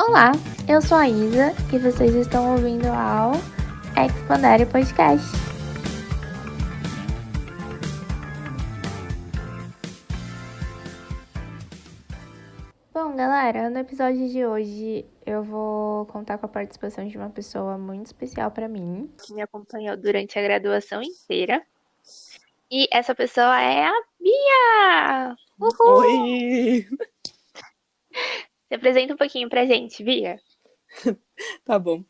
Olá, eu sou a Isa e vocês estão ouvindo ao Expandere Podcast. Bom, galera, no episódio de hoje eu vou contar com a participação de uma pessoa muito especial para mim, que me acompanhou durante a graduação inteira. E essa pessoa é a Bia! Uhul! Oi! Se apresenta um pouquinho pra gente, Bia. Tá bom.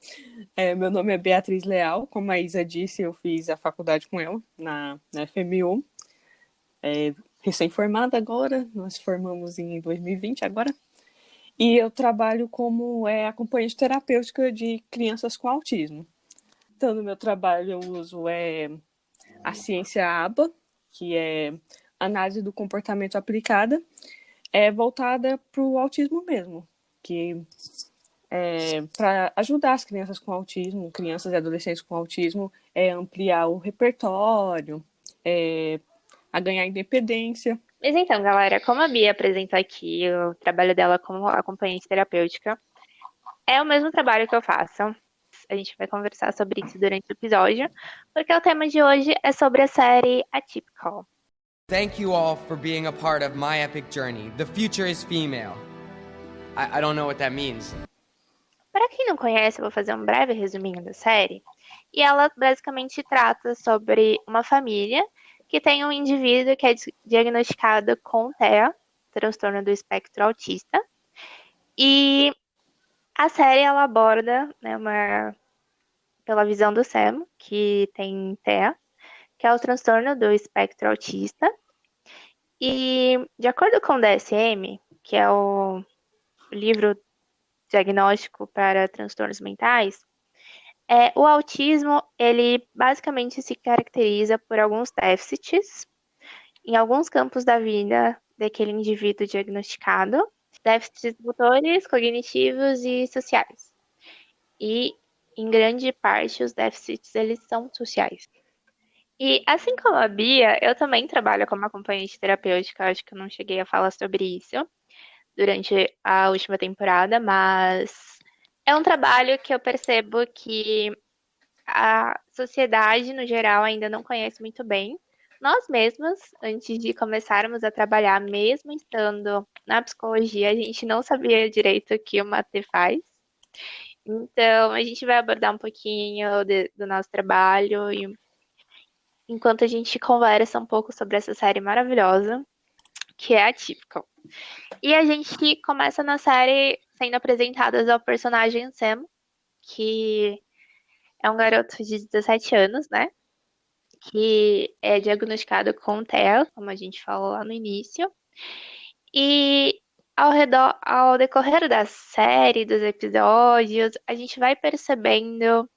Meu nome é Beatriz Leal. Como a Isa disse, eu fiz a faculdade com ela na FMU. Recém-formada agora, nós formamos em 2020 agora. E eu trabalho como acompanhante terapêutica de crianças com autismo. Então, no meu trabalho eu uso a ciência ABA, que é análise do comportamento aplicada, voltada para o autismo mesmo, que para ajudar as crianças com autismo, crianças e adolescentes com autismo, ampliar o repertório, a ganhar independência. Mas então, galera, como a Bia apresentou aqui o trabalho dela como acompanhante terapêutica, é o mesmo trabalho que eu faço. A gente vai conversar sobre isso durante o episódio, porque o tema de hoje é sobre a série Atypical. Thank you all for being a part of my epic journey. The future is female. I don't know what that means. Para quem não conhece, eu vou fazer um breve resuminho da série. E ela basicamente trata sobre uma família que tem um indivíduo que é diagnosticado com TEA, transtorno do espectro autista. E a série ela aborda, né, pela visão do Sam, que tem TEA, que é o transtorno do espectro autista. E de acordo com o DSM, que é o livro diagnóstico para transtornos mentais, o autismo, ele basicamente se caracteriza por alguns déficits em alguns campos da vida daquele indivíduo diagnosticado, déficits motores, cognitivos e sociais. E, em grande parte, os déficits, eles são sociais. E, assim como a Bia, eu também trabalho como acompanhante terapêutica, acho que eu não cheguei a falar sobre isso durante a última temporada, mas é um trabalho que eu percebo que a sociedade, no geral, ainda não conhece muito bem. Nós mesmas, antes de começarmos a trabalhar, mesmo estando na psicologia, a gente não sabia direito o que uma T faz. Então, a gente vai abordar um pouquinho do nosso trabalho e enquanto a gente conversa um pouco sobre essa série maravilhosa, que é Atypical. E a gente começa na série sendo apresentadas ao personagem Sam, que é um garoto de 17 anos, né? Que é diagnosticado com TEA, como a gente falou lá no início. E ao decorrer da série, dos episódios, a gente vai percebendo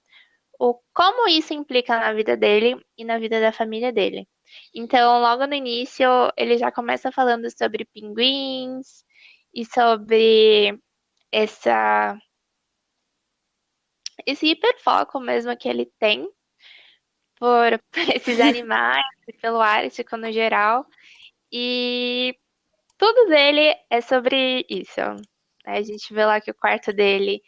como isso implica na vida dele e na vida da família dele. Então, logo no início, ele já começa falando sobre pinguins e sobre esse hiperfoco mesmo que ele tem por esses animais e pelo Ártico no geral. E tudo dele é sobre isso. A gente vê lá que o quarto dele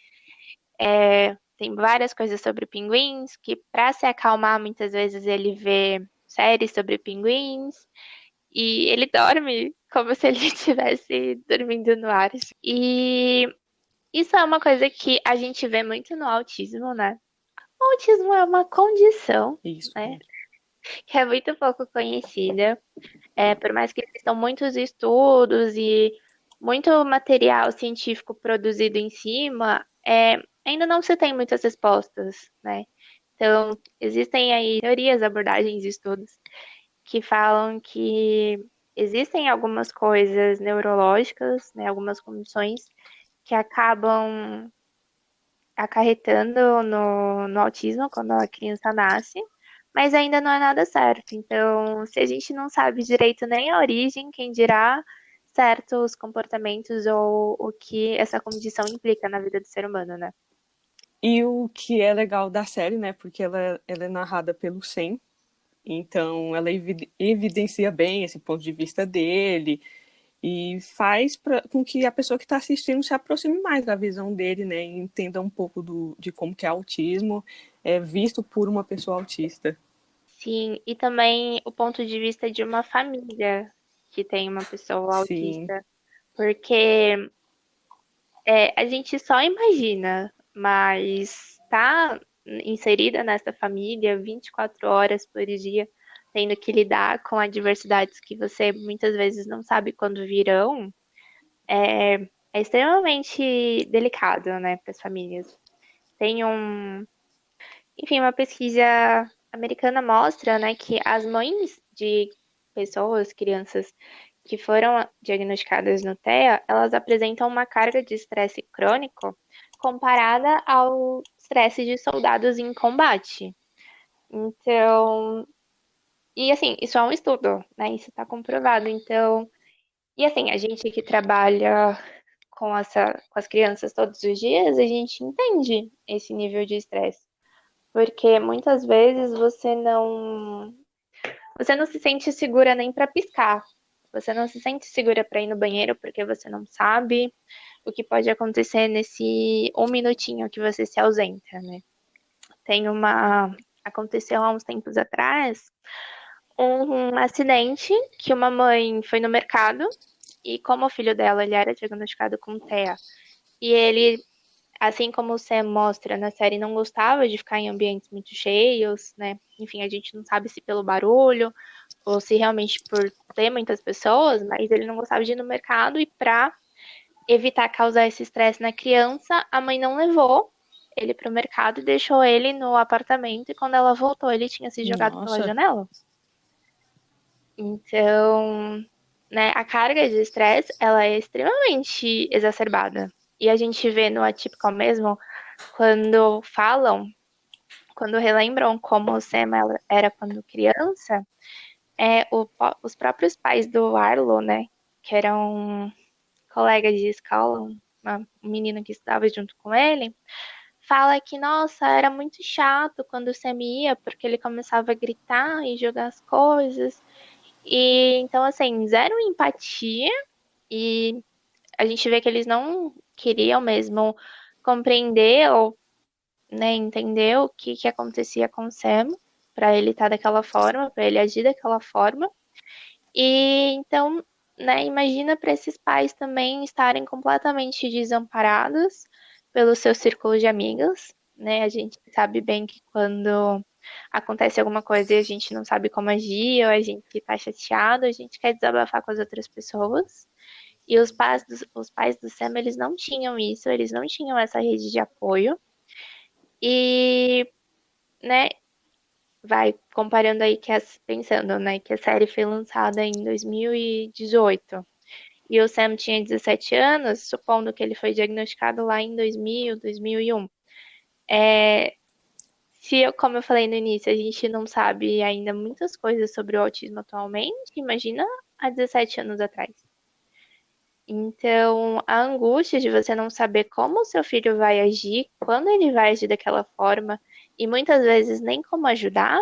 tem várias coisas sobre pinguins, que para se acalmar, muitas vezes ele vê séries sobre pinguins. E ele dorme como se ele estivesse dormindo no ar. E isso é uma coisa que a gente vê muito no autismo, né? O autismo é uma condição, Isso. né? Que é muito pouco conhecida. Por mais que existam muitos estudos e muito material científico produzido em cima, ainda não se tem muitas respostas, né? Então, existem aí teorias, abordagens e estudos que falam que existem algumas coisas neurológicas, né, algumas condições que acabam acarretando no autismo quando a criança nasce, mas ainda não é nada certo. Então, se a gente não sabe direito nem a origem, quem dirá certos comportamentos ou o que essa condição implica na vida do ser humano, né? E o que é legal da série, né? Porque ela é narrada pelo Sam, então ela evidencia bem esse ponto de vista dele e faz com que a pessoa que está assistindo se aproxime mais da visão dele, né, e entenda um pouco de como que é autismo é visto por uma pessoa autista. Sim, e também o ponto de vista de uma família que tem uma pessoa Sim, autista, porque a gente só imagina, mas tá inserida nessa família 24 horas por dia, tendo que lidar com adversidades que você muitas vezes não sabe quando virão, é extremamente delicado, né, para as famílias. Tem enfim, uma pesquisa americana mostra, né, que as mães de pessoas, crianças que foram diagnosticadas no TEA, elas apresentam uma carga de estresse crônico comparada ao estresse de soldados em combate. Então, e assim, isso é um estudo, né? Isso está comprovado. Então, e assim, a gente que trabalha com as crianças todos os dias, a gente entende esse nível de estresse. Porque muitas vezes você não se sente segura nem para piscar. Você não se sente segura para ir no banheiro porque você não sabe o que pode acontecer nesse um minutinho que você se ausenta, né? Tem uma Aconteceu há uns tempos atrás um acidente que uma mãe foi no mercado e como o filho dela ele era diagnosticado com TEA e ele, assim como o Sam mostra na série, não gostava de ficar em ambientes muito cheios, né? Enfim, a gente não sabe se pelo barulho ou se realmente por ter muitas pessoas, mas ele não gostava de ir no mercado e para evitar causar esse estresse na criança, a mãe não levou ele para o mercado e deixou ele no apartamento e quando ela voltou ele tinha se jogado pela nossa, janela. Então, né, a carga de estresse, ela é extremamente exacerbada. E a gente vê no Atypical mesmo, quando falam, quando relembram como o Sam era quando criança, os próprios pais do Arlo, né, que eram colegas de escola, um menino que estudava junto com ele, fala que, nossa, era muito chato quando o Sam ia, porque ele começava a gritar e jogar as coisas. E então, assim, zero empatia e a gente vê que eles não queriam mesmo compreender ou, né, entender o que acontecia com o Sam para ele estar daquela forma, para ele agir daquela forma. E então, né, imagina para esses pais também estarem completamente desamparados pelo seu círculo de amigas, né? A gente sabe bem que quando acontece alguma coisa e a gente não sabe como agir, ou a gente tá chateado, a gente quer desabafar com as outras pessoas. E os pais do Sam, eles não tinham isso, eles não tinham essa rede de apoio. E, né, vai comparando aí pensando, né, que a série foi lançada em 2018 e o Sam tinha 17 anos, supondo que ele foi diagnosticado lá em 2000, 2001. É, como eu falei no início, a gente não sabe ainda muitas coisas sobre o autismo atualmente, imagina há 17 anos atrás. Então, a angústia de você não saber como o seu filho vai agir, quando ele vai agir daquela forma, e muitas vezes nem como ajudar,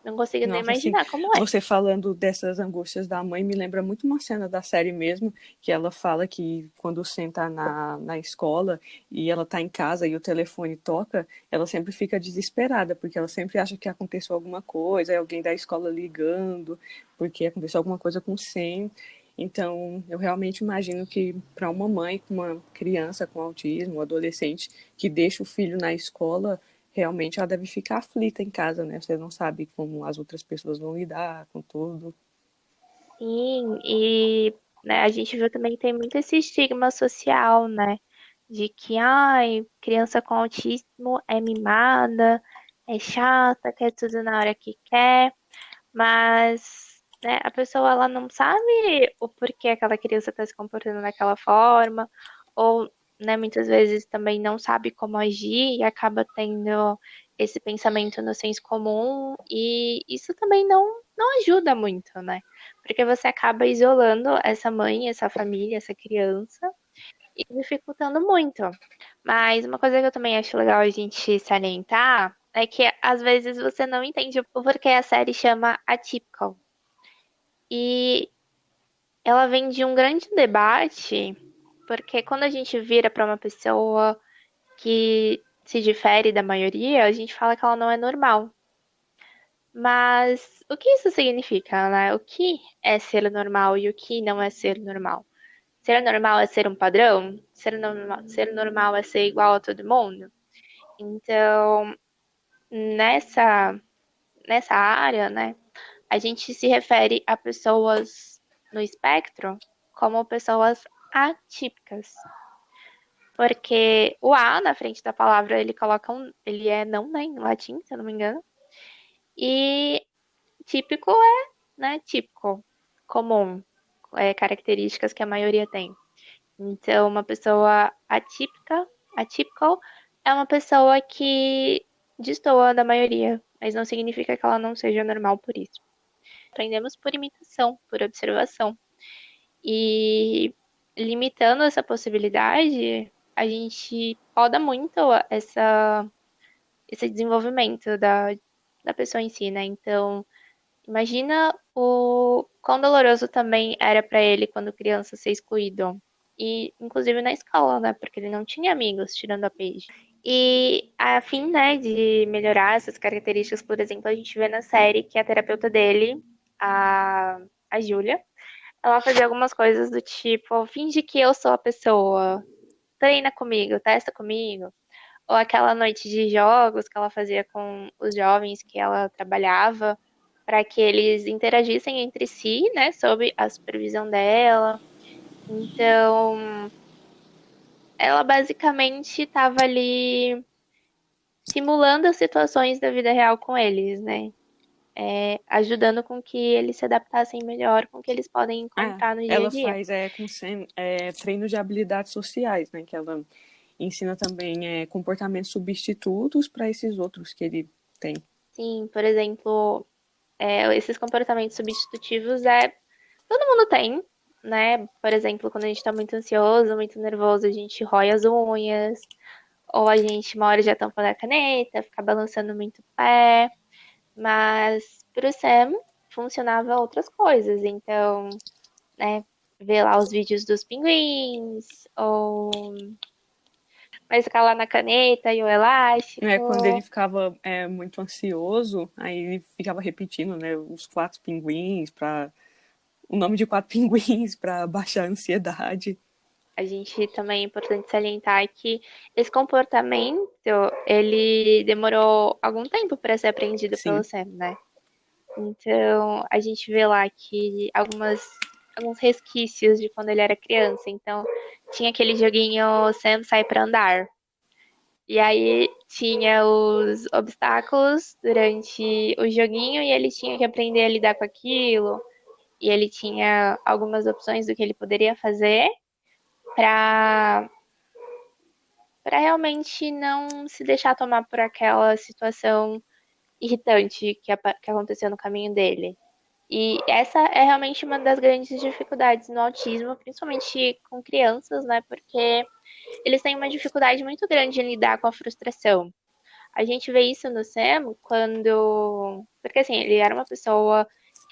não consigo nem nossa, assim, imaginar como é. você falando dessas angústias da mãe me lembra muito uma cena da série mesmo, que ela fala que quando senta na escola e ela tá em casa e o telefone toca, ela sempre fica desesperada, porque ela sempre acha que aconteceu alguma coisa, é alguém da escola ligando, porque aconteceu alguma coisa com o Sam. Então, eu realmente imagino que para uma mãe com uma criança com autismo, um adolescente que deixa o filho na escola, realmente ela deve ficar aflita em casa, né? Você não sabe como as outras pessoas vão lidar com tudo. Sim, e né, a gente viu também que tem muito esse estigma social, né? De que, ai, criança com autismo é mimada, é chata, quer tudo na hora que quer, mas, né, a pessoa ela não sabe o porquê aquela criança está se comportando daquela forma, ou, né, muitas vezes também não sabe como agir e acaba tendo esse pensamento no senso comum, e isso também não ajuda muito, né? Porque você acaba isolando essa mãe, essa família, essa criança e dificultando muito. Mas uma coisa que eu também acho legal a gente salientar é que às vezes você não entende o porquê a série chama Atypical. E ela vem de um grande debate, porque quando a gente vira para uma pessoa que se difere da maioria, a gente fala que ela não é normal. Mas o que isso significa, né? O que é ser normal e o que não é ser normal? Ser normal é ser um padrão? Ser normal é ser igual a todo mundo? Então, nessa, nessa área, né, a gente se refere a pessoas no espectro como pessoas atípicas. Porque o A na frente da palavra ele coloca ele é não, né, em latim, se eu não me engano. E típico é, né, típico, comum, características que a maioria tem. Então, uma pessoa atípica é uma pessoa que destoa da maioria, mas não significa que ela não seja normal por isso. Aprendemos por imitação, por observação. E limitando essa possibilidade, a gente poda muito esse desenvolvimento da pessoa em si, né? Então, imagina o quão doloroso também era para ele quando criança ser excluído. E inclusive na escola, né? Porque ele não tinha amigos, tirando a Paige. E a fim, né, de melhorar essas características, por exemplo, a gente vê na série que a terapeuta dele, a Júlia, ela fazia algumas coisas do tipo, finge que eu sou a pessoa, treina comigo, testa comigo. Ou aquela noite de jogos que ela fazia com os jovens que ela trabalhava, para que eles interagissem entre si, né, sob a supervisão dela. Então, ela basicamente estava ali simulando as situações da vida real com eles, né? Ajudando com que eles se adaptassem melhor com o que eles podem encontrar no dia a Ela dia. faz treino de habilidades sociais, né? Que ela ensina também comportamentos substitutos para esses outros que ele tem. Sim, por exemplo, esses comportamentos substitutivos todo mundo tem, né? Por exemplo, quando a gente tá muito ansioso, muito nervoso, a gente rói as unhas, ou a gente uma hora já tampa a caneta, fica balançando muito o pé. Mas pro Sam funcionava outras coisas. Então, né, ver lá os vídeos dos pinguins, ou mais ficar lá na caneta e o Quando ele elástico. ficava muito ansioso, aí ele ficava repetindo, né, os 4 pinguins para o nome de 4 pinguins para baixar a ansiedade. A gente também é importante salientar que esse comportamento, ele demorou algum tempo para ser aprendido pelo Sim. Sam, né? Então, a gente vê lá que alguns resquícios de quando ele era criança. Então, tinha aquele joguinho Sam sai para andar. E aí tinha os obstáculos durante o joguinho e ele tinha que aprender a lidar com aquilo. E ele tinha algumas opções do que ele poderia fazer para realmente não se deixar tomar por aquela situação irritante que aconteceu no caminho dele. E essa é realmente uma das grandes dificuldades no autismo, principalmente com crianças, né? Porque eles têm uma dificuldade muito grande em lidar com a frustração. A gente vê isso no Sam quando. Porque assim, ele era uma pessoa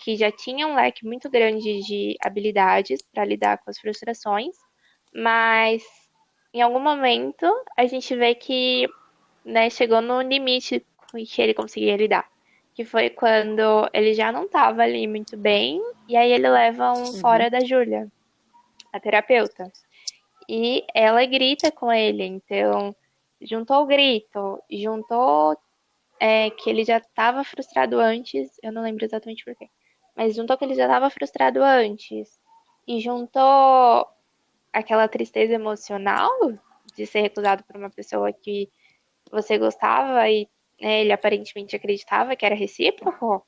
que já tinha um leque muito grande de habilidades para lidar com as frustrações, mas em algum momento a gente vê que, né, chegou no limite com que ele conseguia lidar. Que foi quando ele já não estava ali muito bem, e aí ele leva um fora da Júlia, a terapeuta. E ela grita com ele, então juntou o grito, juntou que ele já estava frustrado antes, eu não lembro exatamente por quê, mas juntou que ele já estava frustrado antes, e juntou aquela tristeza emocional de ser recusado por uma pessoa que você gostava e né, ele aparentemente acreditava que era recíproco,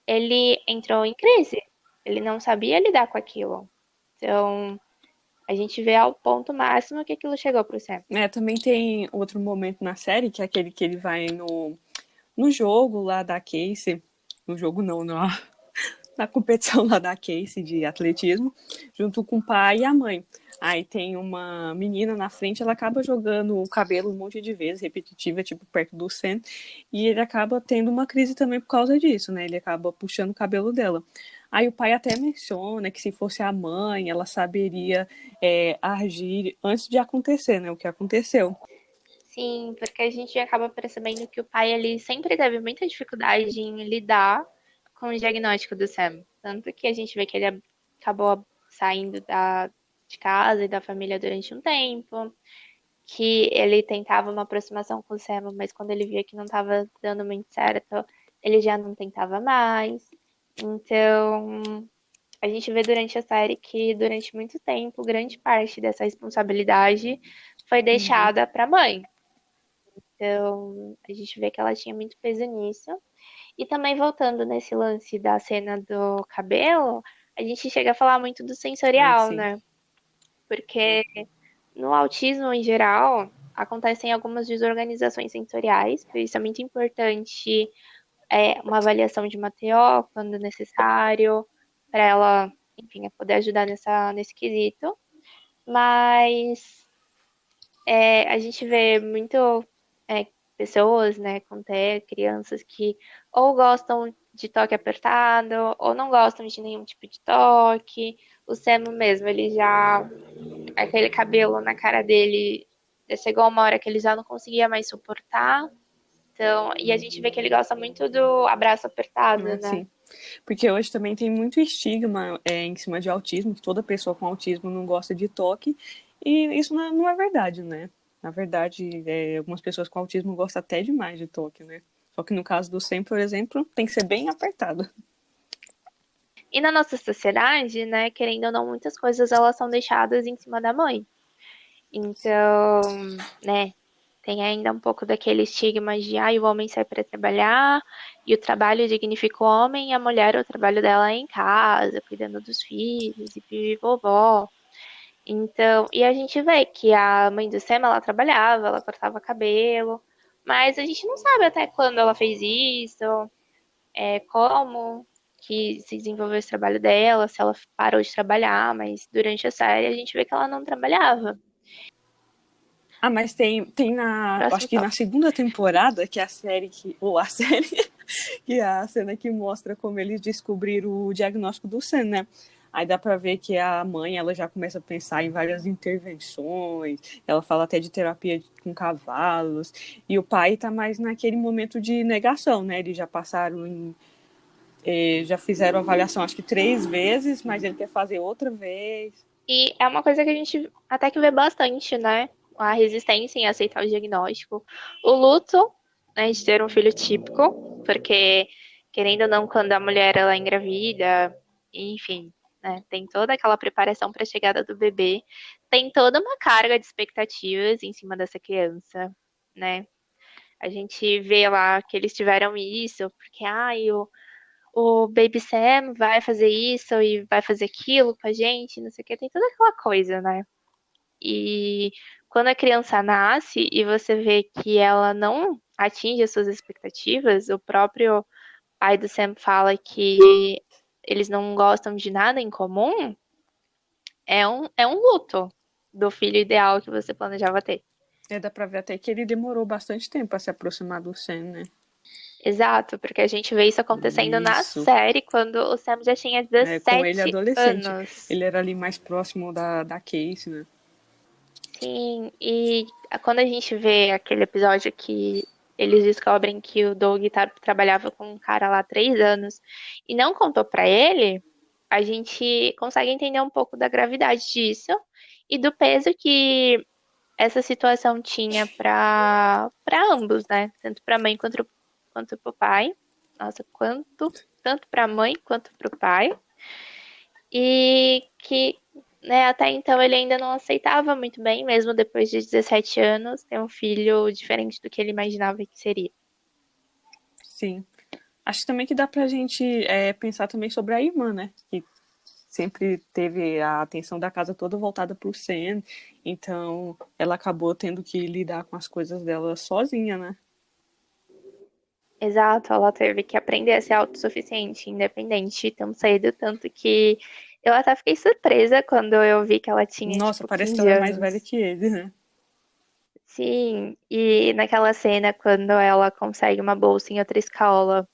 ele entrou em crise. Ele não sabia lidar com aquilo. Então, a gente vê ao ponto máximo que aquilo chegou pro Sam. Também tem outro momento na série, que é aquele que ele vai no jogo lá da Casey. No jogo não, na competição lá da Casey de atletismo, junto com o pai e a mãe. Aí tem uma menina na frente, ela acaba jogando o cabelo um monte de vezes, repetitiva, tipo, perto do Sam, e ele acaba tendo uma crise também por causa disso, né? Ele acaba puxando o cabelo dela. Aí o pai até menciona que se fosse a mãe, ela saberia agir antes de acontecer, né? O que aconteceu. Sim, porque a gente acaba percebendo que o pai ele sempre teve muita dificuldade em lidar com o diagnóstico do Sam. Tanto que a gente vê que ele acabou saindo de casa e da família durante um tempo, que ele tentava uma aproximação com o Sam, mas quando ele via que não estava dando muito certo, ele já não tentava mais. Então, a gente vê durante a série que durante muito tempo, grande parte dessa responsabilidade foi Uhum. deixada para a mãe. Então, a gente vê que ela tinha muito peso nisso. E também voltando nesse lance da cena do cabelo, a gente chega a falar muito do Ah, sensorial, sim. né? Porque no autismo em geral, acontecem algumas desorganizações sensoriais, por isso é muito importante uma avaliação de uma TO quando necessário, para ela, enfim, poder ajudar nesse quesito. Mas a gente vê muito é, pessoas, né, com TEA, crianças que ou gostam de toque apertado, ou não gostam de nenhum tipo de toque. O Samu mesmo, ele já. Aquele cabelo na cara dele chegou uma hora que ele já não conseguia mais suportar. Então, e a gente vê que ele gosta muito do abraço apertado, né? Sim. Porque hoje também tem muito estigma em cima de autismo, que toda pessoa com autismo não gosta de toque, e isso não é verdade, né? Na verdade, algumas pessoas com autismo gostam até demais de toque, né? Só que no caso do Sam, por exemplo, tem que ser bem apertado. E na nossa sociedade, né, querendo ou não, muitas coisas elas são deixadas em cima da mãe. Então, né, tem ainda um pouco daquele estigma de o homem sai para trabalhar e o trabalho dignifica o homem e a mulher, o trabalho dela é em casa, cuidando dos filhos e vovó. Então, e a gente vê que a mãe do Sam, ela trabalhava, ela cortava cabelo, mas a gente não sabe até quando ela fez isso, como que se desenvolveu esse trabalho dela, se ela parou de trabalhar, mas durante a série a gente vê que ela não trabalhava. Ah, mas tem Próximo acho que na tópico. segunda temporada, que é a série ou a série, que é a cena que mostra como eles descobriram o diagnóstico do Sam, né? Aí dá pra ver que a mãe, ela já começa a pensar em várias intervenções, ela fala até de terapia com cavalos, e o pai tá mais naquele momento de negação, né? Eles já passaram já fizeram a avaliação acho que 3 vezes, mas ele quer fazer outra vez. E é uma coisa que a gente até que vê bastante, né? A resistência em aceitar o diagnóstico. O luto, né, de ter um filho típico, porque, querendo ou não, quando a mulher ela engravida, enfim, né, tem toda aquela preparação para a chegada do bebê, tem toda uma carga de expectativas em cima dessa criança, né? A gente vê lá que eles tiveram isso, porque, o Baby Sam vai fazer isso e vai fazer aquilo com a gente, não sei o que, tem toda aquela coisa, né? E quando a criança nasce e você vê que ela não atinge as suas expectativas, o próprio pai do Sam fala que eles não gostam de nada em comum, é um luto do filho ideal que você planejava ter. Dá pra ver até que ele demorou bastante tempo a se aproximar do Sam, né? Exato, porque a gente vê isso acontecendo na Isso. série quando o Sam já tinha Com ele 17 adolescente. anos. Ele era ali mais próximo da Casey, né? Sim, e quando a gente vê aquele episódio que eles descobrem que o Doug trabalhava com um cara lá há 3 anos e não contou pra ele, a gente consegue entender um pouco da gravidade disso e do peso que essa situação tinha para ambos, né? Tanto pra mãe quanto pro pai. Nossa, tanto pra mãe quanto pro pai. E que, né, até então ele ainda não aceitava muito bem, mesmo depois de 17 anos, ter um filho diferente do que ele imaginava que seria. Sim. Acho também que dá pra gente pensar também sobre a irmã, né? Que sempre teve a atenção da casa toda voltada pro Sam. Então, ela acabou tendo que lidar com as coisas dela sozinha, né? Exato, ela teve que aprender a ser autossuficiente, independente tão cedo, tanto que eu até fiquei surpresa quando eu vi que ela tinha, Nossa, tipo, parece que 15 ela é mais velha anos. que ele, né? Sim, e naquela cena, quando ela consegue uma bolsa em outra escola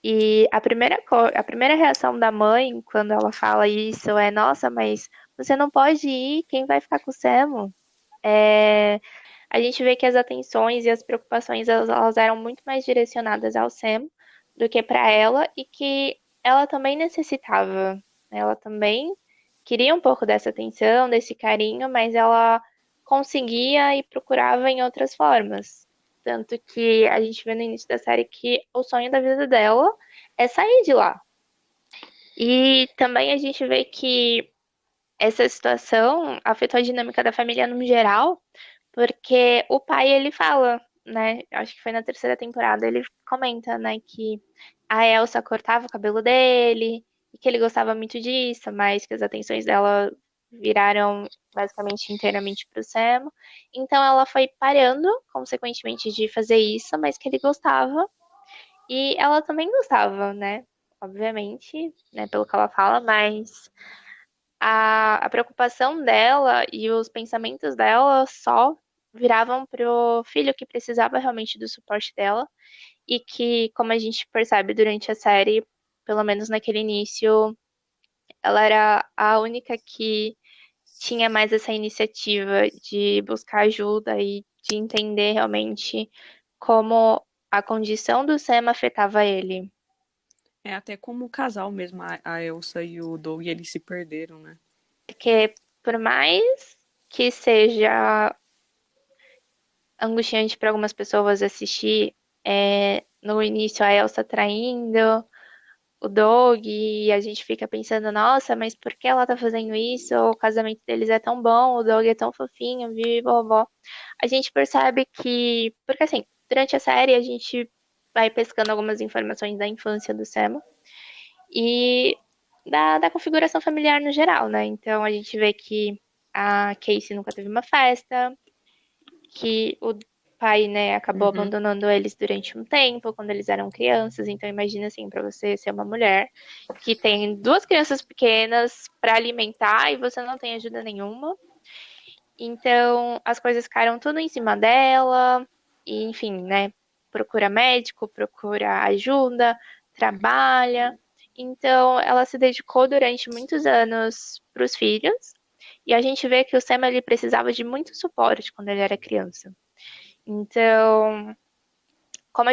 E a primeira reação da mãe quando ela fala isso é: Nossa, mas você não pode ir, quem vai ficar com o Semo? É, a gente vê que as atenções e as preocupações elas eram muito mais direcionadas ao Sam do que para ela e que ela também necessitava. Ela também queria um pouco dessa atenção, desse carinho, mas ela conseguia e procurava em outras formas. Tanto que a gente vê no início da série que o sonho da vida dela é sair de lá. E também a gente vê que essa situação afetou a dinâmica da família no geral, porque o pai, ele fala, né? Acho que foi na terceira temporada, ele comenta, né, que a Elsa cortava o cabelo dele e que ele gostava muito disso, mas que as atenções dela viraram basicamente inteiramente pro Sam. Então ela foi parando, consequentemente, de fazer isso, mas que ele gostava. E ela também gostava, né? Obviamente, né, pelo que ela fala, mas a preocupação dela e os pensamentos dela só viravam pro filho que precisava realmente do suporte dela e que, como a gente percebe durante a série, pelo menos naquele início, ela era a única que tinha mais essa iniciativa de buscar ajuda e de entender realmente como a condição do Sam afetava ele. É até como o casal mesmo, a Elsa e o Doug, eles se perderam, né? Porque por mais que seja angustiante para algumas pessoas assistir. No início a Elsa traindo o Doug e a gente fica pensando, nossa, mas por que ela tá fazendo isso? O casamento deles é tão bom, o Doug é tão fofinho, vive vovó. A gente percebe que, porque assim, durante a série a gente vai pescando algumas informações da infância do Sam e da configuração familiar no geral, né? Então a gente vê que a Casey nunca teve uma festa, que o pai, né, acabou Uhum. abandonando eles durante um tempo, quando eles eram crianças. Então imagina assim, para você ser uma mulher que tem duas crianças pequenas para alimentar e você não tem ajuda nenhuma. Então as coisas caíram tudo em cima dela e, enfim, né, procura médico, procura ajuda, trabalha. Então ela se dedicou durante muitos anos para os filhos. E a gente vê que o Sam ele precisava de muito suporte quando ele era criança. Então, como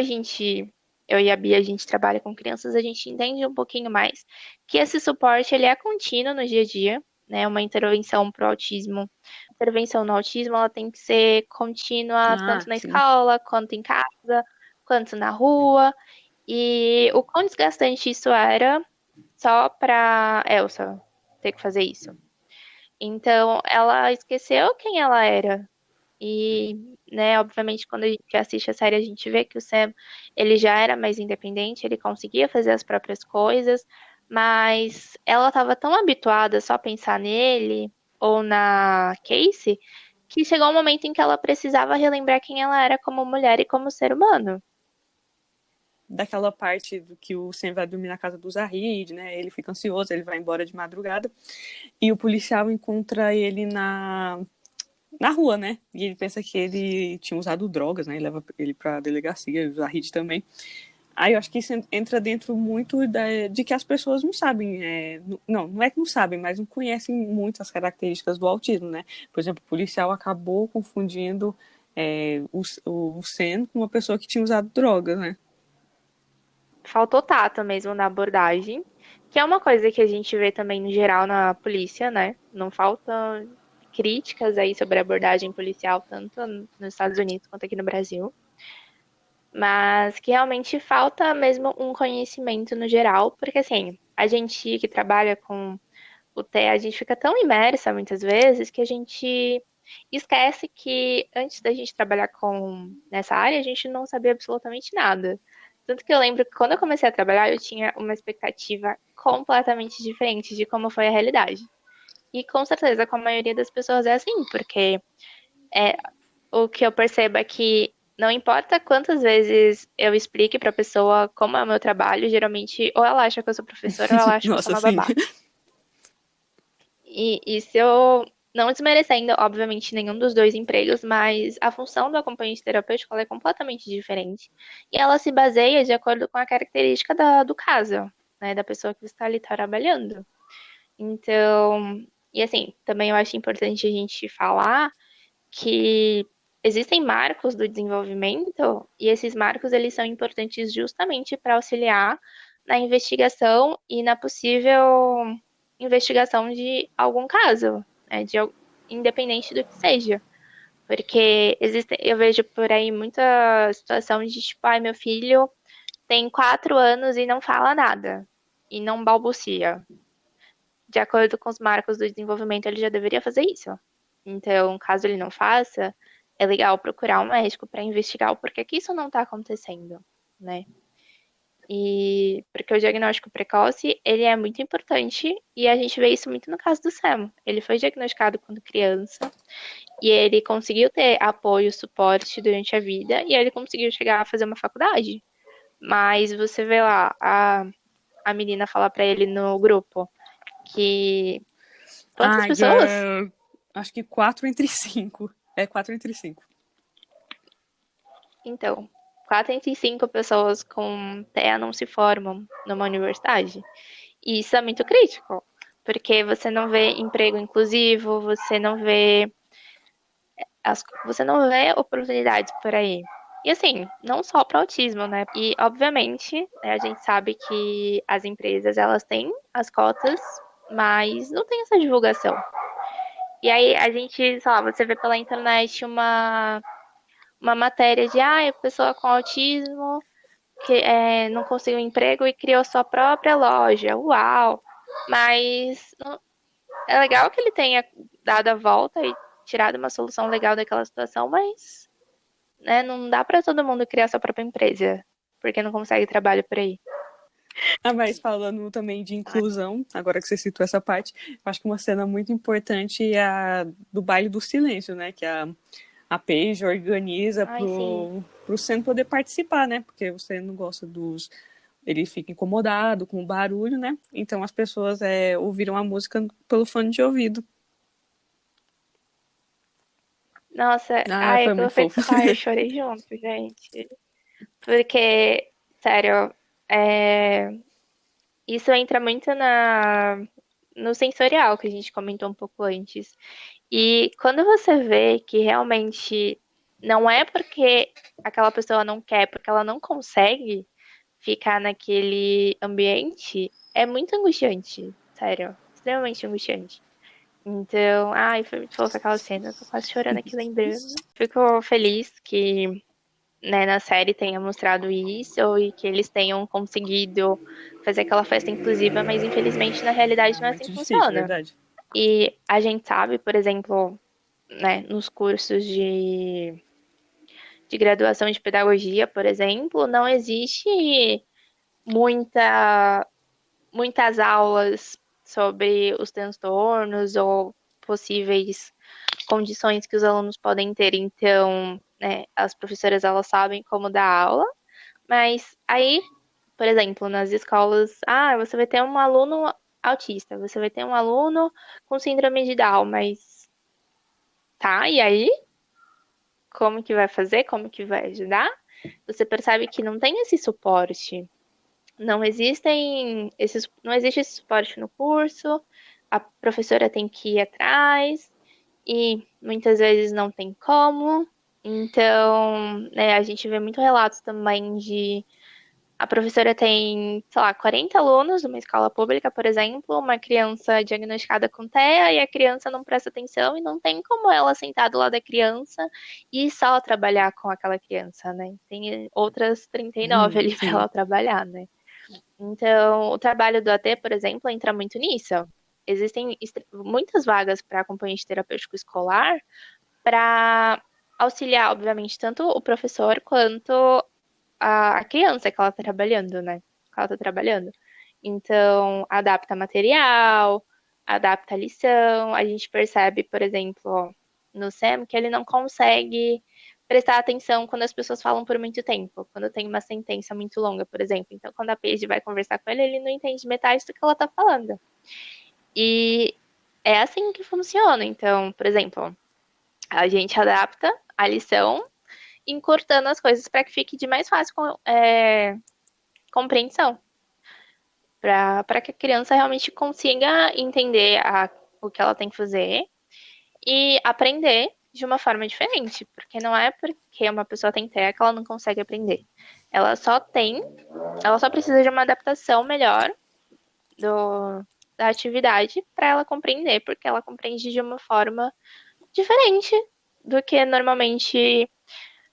eu e a Bia, a gente trabalha com crianças, a gente entende um pouquinho mais que esse suporte ele é contínuo no dia a dia, né? Uma intervenção pro autismo, intervenção no autismo, ela tem que ser contínua Ah, tanto na sim. escola, quanto em casa, quanto na rua. E o quão desgastante isso era só pra Elsa ter que fazer isso. Então, ela esqueceu quem ela era, e, né, obviamente, quando a gente assiste a série, a gente vê que o Sam, ele já era mais independente, ele conseguia fazer as próprias coisas, mas ela estava tão habituada só a pensar nele ou na Casey, que chegou um momento em que ela precisava relembrar quem ela era como mulher e como ser humano. Daquela parte do que o Sam vai dormir na casa do Zahid, né? Ele fica ansioso, ele vai embora de madrugada. E o policial encontra ele na rua, né? E ele pensa que ele tinha usado drogas, né? E leva ele pra delegacia, o Zahid também. Aí eu acho que isso entra dentro muito de que as pessoas não sabem, não é que não sabem, mas não conhecem muito as características do autismo, né? Por exemplo, o policial acabou confundindo o Sam com uma pessoa que tinha usado drogas, né? Faltou tato mesmo na abordagem, que é uma coisa que a gente vê também no geral na polícia, né? Não falta críticas aí sobre a abordagem policial, tanto nos Estados Unidos quanto aqui no Brasil. Mas que realmente falta mesmo um conhecimento no geral, porque assim, a gente que trabalha com o TEA, a gente fica tão imersa muitas vezes que a gente esquece que antes da gente trabalhar com nessa área, a gente não sabia absolutamente nada. Tanto que eu lembro que quando eu comecei a trabalhar, eu tinha uma expectativa completamente diferente de como foi a realidade. E com certeza, com a maioria das pessoas é assim, porque é, o que eu percebo é que não importa quantas vezes eu explique pra pessoa como é o meu trabalho, geralmente ou ela acha que eu sou professora ou ela acha que eu sou Nossa, uma sim. babá. E se eu Não desmerecendo, obviamente, nenhum dos dois empregos, mas a função do acompanhante terapêutico ela é completamente diferente. E ela se baseia de acordo com a característica do caso, né, da pessoa que está ali trabalhando. Então, e assim, também eu acho importante a gente falar que existem marcos do desenvolvimento e esses marcos eles são importantes justamente para auxiliar na investigação e na possível investigação de algum caso, né, independente do que seja. Porque existe, eu vejo por aí muita situação de tipo, ai, meu filho tem 4 anos e não fala nada, e não balbucia. De acordo com os marcos do desenvolvimento, ele já deveria fazer isso. Então, caso ele não faça, é legal procurar um médico para investigar o porquê que isso não está acontecendo, né? E porque o diagnóstico precoce, ele é muito importante e a gente vê isso muito no caso do Sam. Ele foi diagnosticado quando criança e ele conseguiu ter apoio, suporte durante a vida e ele conseguiu chegar a fazer uma faculdade. Mas você vê lá a menina falar para ele no grupo que quantas pessoas? Acho que 4 entre 5. É 4 entre 5. Então, 4 entre 5 pessoas com TEA não se formam numa universidade. E isso é muito crítico, porque você não vê emprego inclusivo, você não vê oportunidades por aí. E assim, não só para autismo, né? E obviamente, né, a gente sabe que as empresas elas têm as cotas, mas não tem essa divulgação. E aí a gente, sei lá, você vê pela internet uma matéria de a pessoa com autismo que não conseguiu emprego e criou sua própria loja. Uau! Mas é legal que ele tenha dado a volta e tirado uma solução legal daquela situação, mas né, não dá para todo mundo criar sua própria empresa, porque não consegue trabalho por aí. Mas falando também de inclusão, agora que você citou essa parte, eu acho que uma cena muito importante é a do baile do silêncio, né? Que a Paige organiza pro Sam poder participar, né? Porque você não gosta dos... Ele fica incomodado com o barulho, né? Então as pessoas ouviram a música pelo fone de ouvido. Nossa, Foi aquilo muito foi... fofo. eu chorei junto, gente. Porque, sério, isso entra muito no sensorial que a gente comentou um pouco antes. E quando você vê que realmente não é porque aquela pessoa não quer, porque ela não consegue ficar naquele ambiente, é muito angustiante, sério, extremamente angustiante. Então, foi muito fofa aquela cena, tô quase chorando aqui lembrando. Fico feliz que né, na série tenha mostrado isso e que eles tenham conseguido fazer aquela festa inclusiva, mas infelizmente na realidade não é assim Muito que difícil, funciona. verdade. E a gente sabe, por exemplo, né, nos cursos de graduação de pedagogia, por exemplo, não existe muita, muitas aulas sobre os transtornos ou possíveis condições que os alunos podem ter. Então, né, as professoras elas sabem como dar aula, mas aí, por exemplo, nas escolas, você vai ter um aluno autista, você vai ter um aluno com síndrome de Down, mas tá, e aí? Como que vai fazer? Como que vai ajudar? Você percebe que não tem esse suporte. Não existe esse suporte no curso, a professora tem que ir atrás e muitas vezes não tem como. Então, né, a gente vê muito relatos também de a professora tem, sei lá, 40 alunos numa escola pública, por exemplo, uma criança diagnosticada com TEA e a criança não presta atenção e não tem como ela sentar do lado da criança e só trabalhar com aquela criança, né? Tem outras 39 ali para ela trabalhar, né? Então, o trabalho do AT, por exemplo, entra muito nisso. Existem muitas vagas para acompanhante terapêutico escolar para auxiliar, obviamente, tanto o professor quanto a criança que ela tá trabalhando, né? Que ela tá trabalhando. Então, adapta material, adapta a lição. A gente percebe, por exemplo, no Sam, que ele não consegue prestar atenção quando as pessoas falam por muito tempo. Quando tem uma sentença muito longa, por exemplo. Então, quando a Paige vai conversar com ele, ele não entende metade do que ela tá falando. E é assim que funciona. Então, por exemplo, a gente adapta a lição encurtando as coisas para que fique de mais fácil compreensão, para que a criança realmente consiga entender o que ela tem que fazer e aprender de uma forma diferente, porque não é porque uma pessoa tem TEA que ela não consegue aprender. Ela só tem, ela só precisa de uma adaptação melhor da atividade para ela compreender, porque ela compreende de uma forma diferente do que normalmente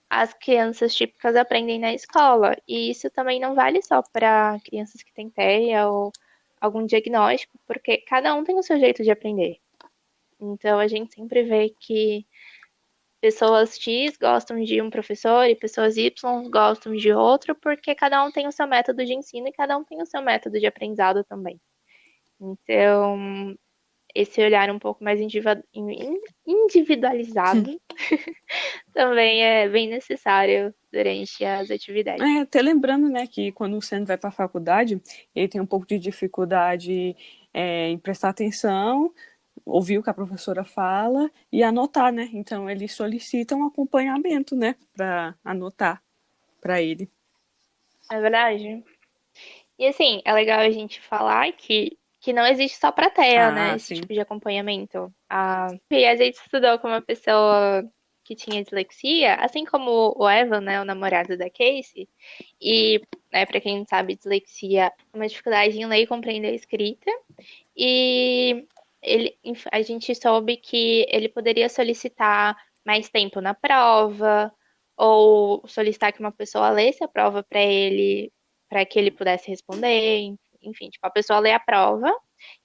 as crianças típicas aprendem na escola. E isso também não vale só para crianças que têm TEA ou algum diagnóstico, porque cada um tem o seu jeito de aprender. Então a gente sempre vê que pessoas X gostam de um professor e pessoas Y gostam de outro, porque cada um tem o seu método de ensino e cada um tem o seu método de aprendizado também. Então, esse olhar um pouco mais individualizado também é bem necessário durante as atividades. Até lembrando, né, que quando o Sam vai para a faculdade, ele tem um pouco de dificuldade em prestar atenção, ouvir o que a professora fala e anotar, né? Então ele solicita um acompanhamento, né, para anotar para ele. É verdade. E assim, é legal a gente falar que não existe só pra TEA, né? Esse Sim. tipo de acompanhamento. E a gente estudou com uma pessoa que tinha dislexia, assim como o Evan, né, o namorado da Casey. E, né, pra quem não sabe, dislexia é uma dificuldade em ler e compreender a escrita. E a gente soube que ele poderia solicitar mais tempo na prova, ou solicitar que uma pessoa lesse a prova pra ele, para que ele pudesse responder. Enfim, tipo, a pessoa lê a prova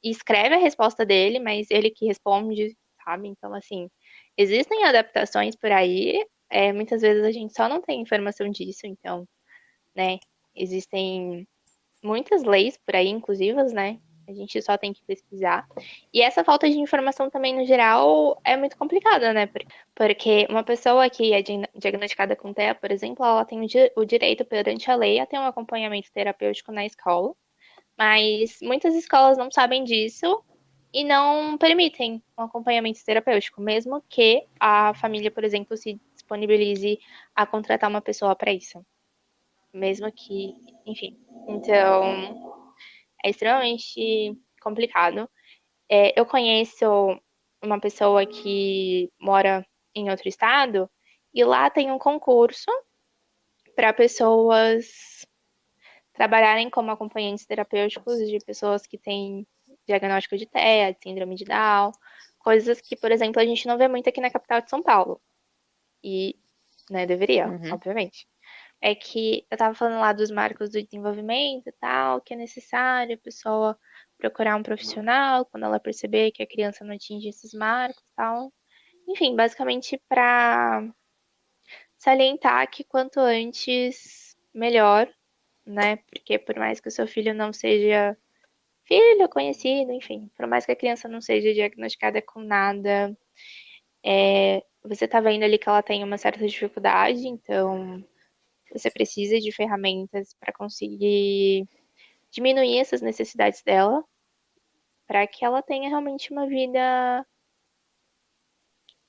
e escreve a resposta dele, mas ele que responde, sabe? Então, assim, existem adaptações por aí. Muitas vezes a gente só não tem informação disso, então, né? Existem muitas leis por aí, inclusivas, né? A gente só tem que pesquisar. E essa falta de informação também, no geral, é muito complicada, né? Porque uma pessoa que é diagnosticada com TEA, por exemplo, ela tem o direito perante a lei a ter um acompanhamento terapêutico na escola. Mas muitas escolas não sabem disso e não permitem um acompanhamento terapêutico, mesmo que a família, por exemplo, se disponibilize a contratar uma pessoa para isso. Mesmo que, enfim. Então, é extremamente complicado. Eu conheço uma pessoa que mora em outro estado e lá tem um concurso para pessoas trabalharem como acompanhantes terapêuticos de pessoas que têm diagnóstico de TEA, de síndrome de Down, coisas que, por exemplo, a gente não vê muito aqui na capital de São Paulo. E, né, deveria, obviamente. É que eu tava falando lá dos marcos do desenvolvimento e tal, que é necessário a pessoa procurar um profissional quando ela perceber que a criança não atinge esses marcos e tal. Enfim, basicamente para salientar que quanto antes, melhor, né? Porque por mais que o seu filho não seja filho, conhecido, enfim, por mais que a criança não seja diagnosticada com nada, você tá vendo ali que ela tem uma certa dificuldade, então você precisa de ferramentas para conseguir diminuir essas necessidades dela, para que ela tenha realmente uma vida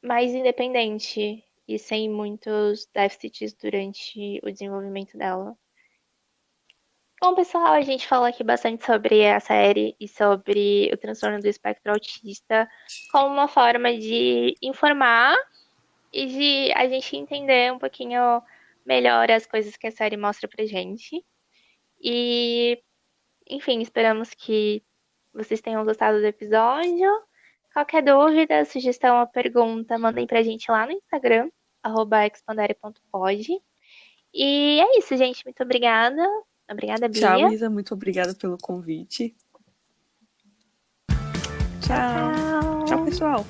mais independente e sem muitos déficits durante o desenvolvimento dela. Bom, pessoal, a gente falou aqui bastante sobre a série e sobre o transtorno do espectro autista como uma forma de informar e de a gente entender um pouquinho melhor as coisas que a série mostra pra gente. E, enfim, esperamos que vocês tenham gostado do episódio. Qualquer dúvida, sugestão ou pergunta, mandem pra gente lá no Instagram, @expandere.pod. E é isso, gente. Muito obrigada. Obrigada, Bia. Tchau, Isa. Muito obrigada pelo convite. Tchau. Tchau. Tchau, pessoal.